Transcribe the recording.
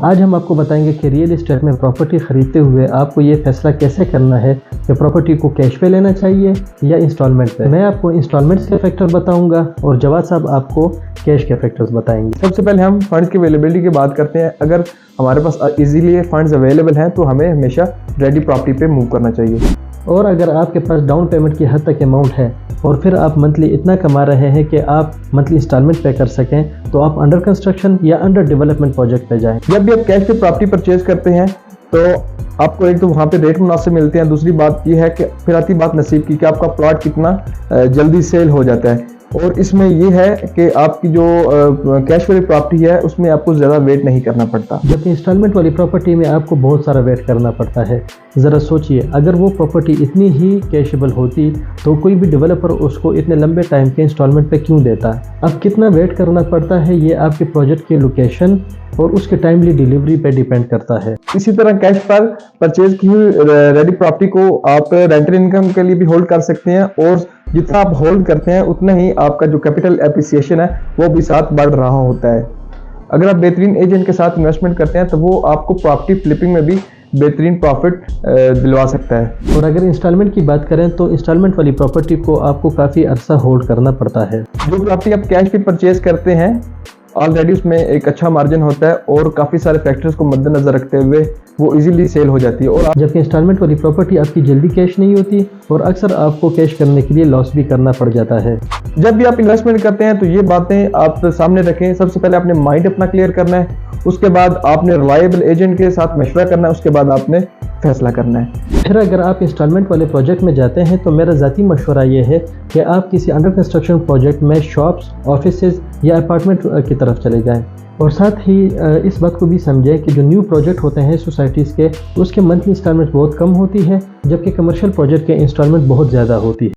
आज हम आपको बताएंगे कि रियल एस्टेट में प्रॉपर्टी ख़रीदते हुए आपको ये फैसला कैसे करना है कि प्रॉपर्टी को कैश पे लेना चाहिए या इंस्टॉलमेंट पे। मैं आपको इंस्टॉलमेंट्स के फैक्टर बताऊंगा और जवाद साहब आपको कैश के फैक्टर्स बताएंगे। सबसे पहले हम फंड्स की अवेलेबिलिटी की बात करते हैं। अगर हमारे पास इजीली फंड्स अवेलेबल हैं तो हमें हमेशा रेडी प्रॉपर्टी पे मूव करना चाहिए। और अगर आपके पास डाउन पेमेंट की हद तक अमाउंट है और फिर आप मंथली इतना कमा रहे हैं कि आप मंथली इंस्टॉलमेंट पे कर सकें तो आप अंडर कंस्ट्रक्शन या अंडर डेवलपमेंट प्रोजेक्ट पे जाएं। जब भी आप कैश पे प्रॉपर्टी परचेज करते हैं तो आपको एक तो वहाँ पे रेट मुनासिब मिलते हैं, दूसरी बात ये है कि फिर आती बात नसीब की कि आपका प्लॉट कितना जल्दी सेल हो जाता है। और इसमें ये है कि आपकी जो कैश वाली प्रॉपर्टी है उसमें आपको ज़्यादा वेट नहीं करना पड़ता, जबकि इंस्टॉलमेंट वाली प्रॉपर्टी में आपको बहुत सारा वेट करना पड़ता है। ज़रा सोचिए, अगर वो प्रॉपर्टी इतनी ही कैशेबल होती तो कोई भी डेवलपर उसको इतने लंबे टाइम के इंस्टॉलमेंट पे क्यों देता। अब कितना वेट करना पड़ता है ये आपके प्रोजेक्ट के लोकेशन और उसके टाइमली डिलीवरी पे डिपेंड करता है। इसी तरह कैश पर परचेज की हुई रेडी प्रॉपर्टी को आप रेंटल इनकम के लिए भी होल्ड कर सकते हैं और जितना आप होल्ड करते हैं उतना ही आपका जो कैपिटल एप्रिसिएशन है वो भी साथ बढ़ रहा होता है। अगर आप बेहतरीन एजेंट के साथ इन्वेस्टमेंट करते हैं तो वो आपको प्रॉपर्टी फ्लिपिंग में भी बेहतरीन प्रॉफिट दिलवा सकता है। और अगर इंस्टॉलमेंट की बात करें तो इंस्टॉलमेंट वाली प्रॉपर्टी को आपको काफ़ी अरसा होल्ड करना पड़ता है। जो प्रॉपर्टी आप कैश पे परचेज करते हैं ऑलरेडी उसमें एक अच्छा मार्जिन होता है और काफ़ी सारे फैक्टर्स को मद्देनजर रखते हुए वो इजीली सेल हो जाती है। और जबकि इंस्टॉलमेंट वाली प्रॉपर्टी आपकी जल्दी कैश नहीं होती और अक्सर आपको कैश करने के लिए लॉस भी करना पड़ जाता है। जब भी आप इन्वेस्टमेंट करते हैं तो ये बातें आप सामने रखें। सबसे पहले आपने माइंड अपना क्लियर करना है, उसके बाद आपने रिलायबल एजेंट के साथ मशवरा करना है, उसके बाद आपने फैसला करना है। फिर अगर आप इंस्टॉलमेंट वाले प्रोजेक्ट में जाते हैं तो मेरा ज़ाती मशवरा ये है कि आप किसी अंडर कंस्ट्रक्शन प्रोजेक्ट में शॉप्स, ऑफिसेज या अपार्टमेंट की तरफ चले जाएं। और साथ ही इस बात को भी समझें कि जो न्यू प्रोजेक्ट होते हैं सोसाइटीज़ के, उसके मंथली इंस्टॉलमेंट बहुत कम होती है, जबकि कमर्शियल प्रोजेक्ट के इंस्टॉलमेंट बहुत ज़्यादा होती है।